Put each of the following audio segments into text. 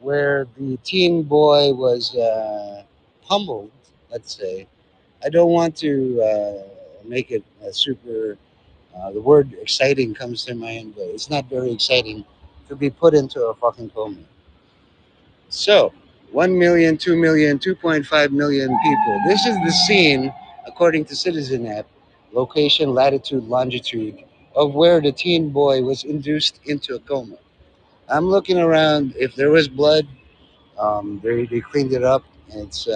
where the teen boy was pummeled, let's say. I don't want to make it super. The word exciting comes to mind, but it's not very exciting to be put into a fucking coma. So, 1 million, 2 million, 2.5 million people. This is the scene, according to Citizen App, location, latitude, longitude, of where the teen boy was induced into a coma. I'm looking around. If there was blood, they cleaned it up. It's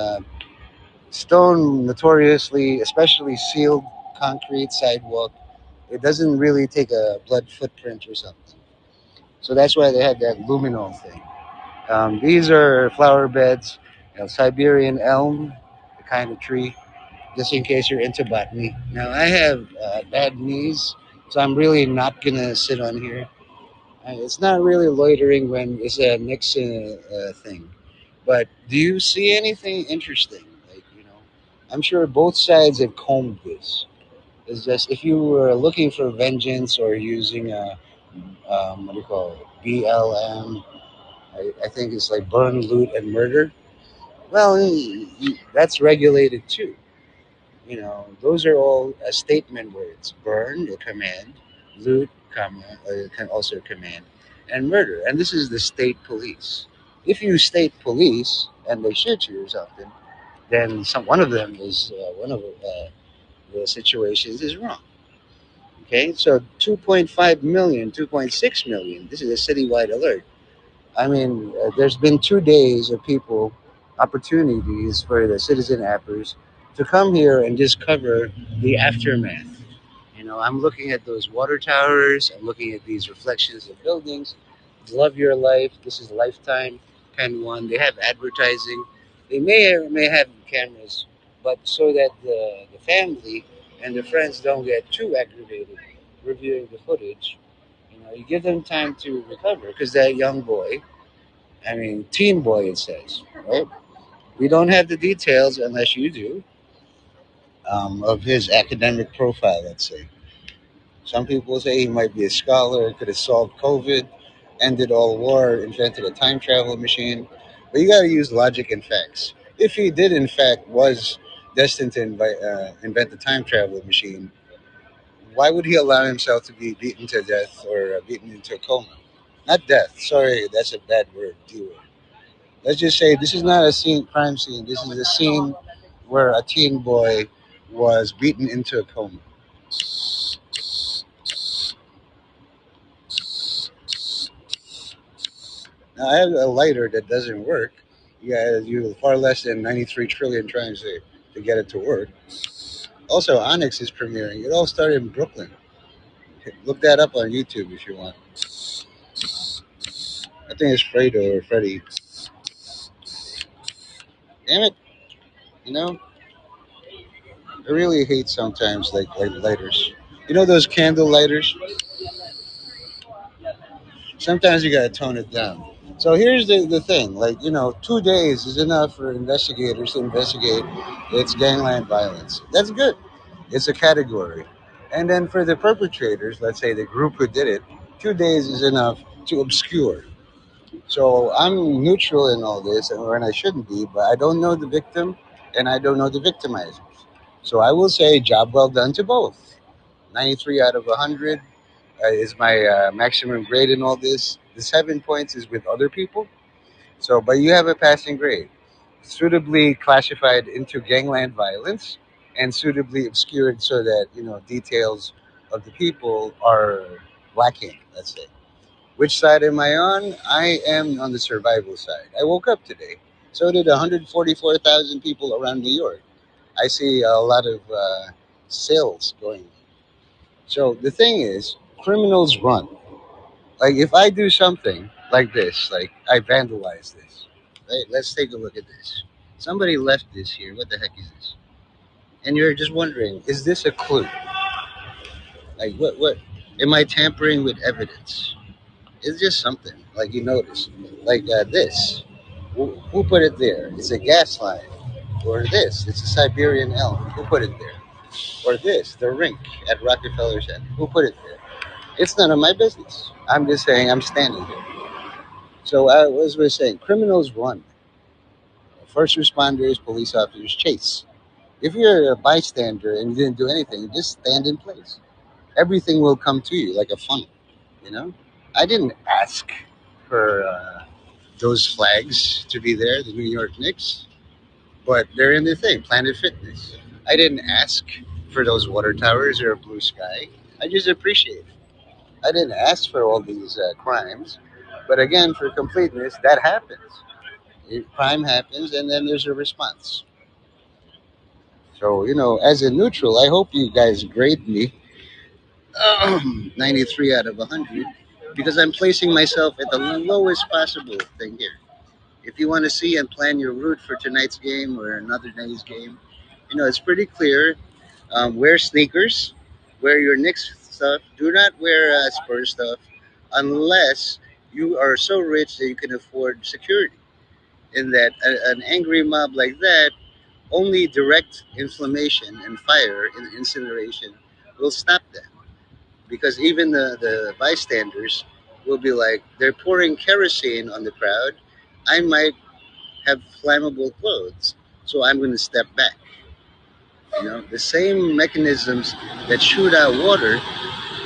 stone, notoriously, especially sealed concrete sidewalk. It doesn't really take a blood footprint or something. So that's why they had that luminol thing. These are flower beds, Siberian elm, the kind of tree, just in case you're into botany. Now, I have bad knees, so I'm really not going to sit on here. It's not really loitering when it's a Nixon thing. But do you see anything interesting? Like, I'm sure both sides have combed this. It's just if you were looking for vengeance or using a, what do you call it, BLM, I think it's like burn, loot, and murder. Well, that's regulated too. Those are all statement words. Burn, a command. Loot, can also a command. And murder. And this is the state police. If you state police and they shoot you or something, then one of them is one of the situations is wrong. Okay, so 2.5 million, 2.6 million. This is a citywide alert. I mean, there's been 2 days of people opportunities for the citizen appers to come here and just cover the aftermath. I'm looking at those water towers. I'm looking at these reflections of buildings. Love your life. This is Lifetime, Pen One. They have advertising. They may have cameras, but so that the family and the friends don't get too aggravated reviewing the footage. You give them time to recover because that young boy, I mean, teen boy, it says, right? We don't have the details unless you do of his academic profile, let's say. Some people say he might be a scholar, could have solved COVID, ended all war, invented a time travel machine. But you got to use logic and facts. If he did, in fact, was destined to invent the time travel machine, why would he allow himself to be beaten to death or beaten into a coma? Not death. Sorry, that's a bad word. D word. Let's just say this is not a crime scene. This is a scene where a teen boy was beaten into a coma. Now, I have a lighter that doesn't work. You far less than 93 trillion tries to get it to work. Also, Onyx is premiering. It all started in Brooklyn. Look that up on YouTube if you want. I think it's Fredo or Freddy. Damn it! You know, I really hate sometimes like lighters. Those candle lighters. Sometimes you gotta tone it down. So here's the thing, 2 days is enough for investigators to investigate its gangland violence. That's good. It's a category. And then for the perpetrators, let's say the group who did it, 2 days is enough to obscure. So I'm neutral in all this, and I shouldn't be, but I don't know the victim and I don't know the victimizers. So I will say job well done to both. 93 out of 100 is my maximum grade in all this. The 7 points is with other people. So, but you have a passing grade, suitably classified into gangland violence, and suitably obscured so that details of the people are lacking. Let's say. Which side am I on? I am on the survival side. I woke up today. So did 144,000 people around New York. I see a lot of sales going. So the thing is, criminals run. Like if I do something like this, like I vandalize this, right? Let's take a look at this. Somebody left this here. What the heck is this? And you're just wondering, is this a clue? Like what? Am I tampering with evidence? It's just something like you notice, like this. Who put it there? It's a gas line. Or this, it's a Siberian elm. Who put it there? Or this, the rink at Rockefeller Center. Who put it there? It's none of my business. I'm just saying I'm standing here. So I was saying, criminals run, first responders, police officers chase. If you're a bystander and you didn't do anything, you just stand in place. Everything will come to you like a funnel. You know, I didn't ask for those flags to be there, the New York Knicks, but they're in the thing, Planet Fitness. I didn't ask for those water towers or a blue sky. I just appreciate it. I didn't ask for all these crimes, but again, for completeness, that happens. Crime happens, and then there's a response. So, as a neutral, I hope you guys grade me 93 out of 100 because I'm placing myself at the lowest possible thing here. If you want to see and plan your route for tonight's game or another day's game, it's pretty clear. Wear sneakers, wear your Knicks stuff. Do not wear Spurs stuff unless you are so rich that you can afford security. In that, an angry mob like that, only direct inflammation and fire and incineration will stop them. Because even the bystanders will be like, they're pouring kerosene on the crowd. I might have flammable clothes, so I'm going to step back. The same mechanisms that shoot out water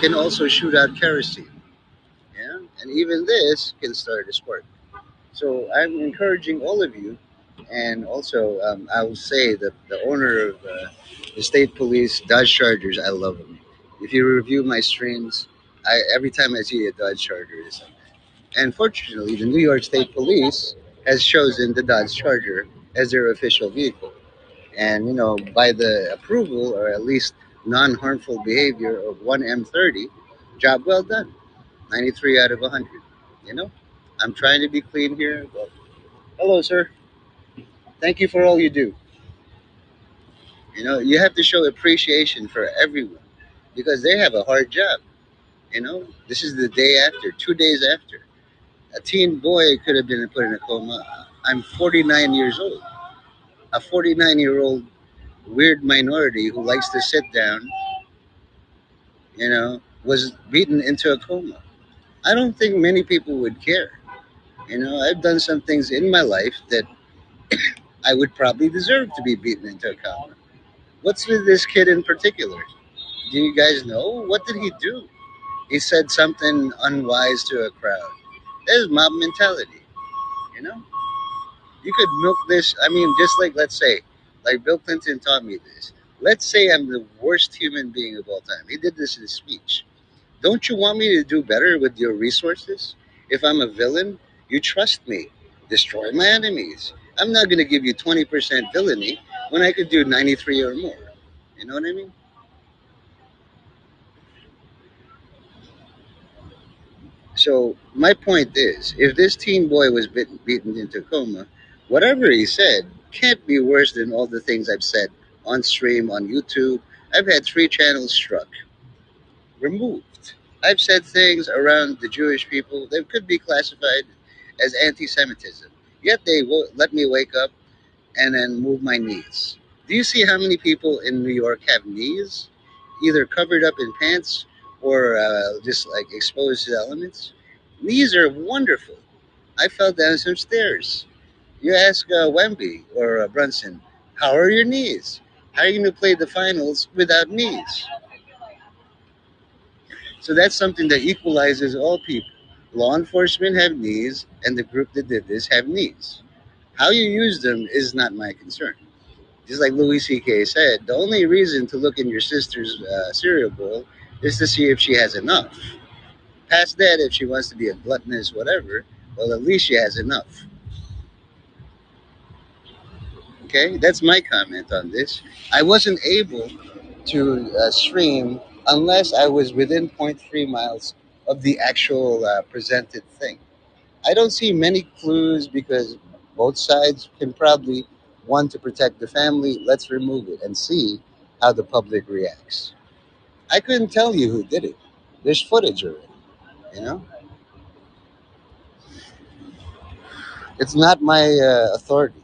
can also shoot out kerosene. Yeah, and even this can start a spark. So I'm encouraging all of you, and also I will say that the owner of the state police Dodge Chargers, I love him. If you review my streams, every time I see a Dodge Charger, it's like that. And fortunately, the New York State Police has chosen the Dodge Charger as their official vehicle. And by the approval or at least non-harmful behavior of one M30, job well done. 93 out of 100. You know, I'm trying to be clean here. But hello, sir. Thank you for all you do. You have to show appreciation for everyone because they have a hard job. This is the day after, 2 days after. A teen boy could have been put in a coma. I'm 49 years old. A 49-year-old weird minority who likes to sit down, was beaten into a coma. I don't think many people would care. I've done some things in my life that I would probably deserve to be beaten into a coma. What's with this kid in particular? Do you guys know? What did he do? He said something unwise to a crowd. That is mob mentality. You know? You could milk this. I mean, just like, let's say, like Bill Clinton taught me this. Let's say I'm the worst human being of all time. He did this in his speech. Don't you want me to do better with your resources? If I'm a villain, you trust me. Destroy my enemies. I'm not going to give you 20% villainy when I could do 93 or more. You know what I mean? So my point is, if this teen boy was beaten into a coma, whatever he said can't be worse than all the things I've said on stream, on YouTube. I've had 3 channels struck, removed. I've said things around the Jewish people that could be classified as anti-Semitism. Yet they let me wake up and then move my knees. Do you see how many people in New York have knees, either covered up in pants or just like exposed to elements? Knees are wonderful. I fell down some stairs. You ask Wemby or Brunson, how are your knees? How are you going to play the finals without knees? So that's something that equalizes all people. Law enforcement have knees, and the group that did this have knees. How you use them is not my concern. Just like Louis C.K. said, the only reason to look in your sister's cereal bowl is to see if she has enough. Past that, if she wants to be a gluttonous, whatever, well, at least she has enough. Okay, that's my comment on this. I wasn't able to stream unless I was within zero point 0.3 miles of the actual presented thing. I don't see many clues because both sides can probably want to protect the family. Let's remove it and see how the public reacts. I couldn't tell you who did it. There's footage already. You know, it's not my authority.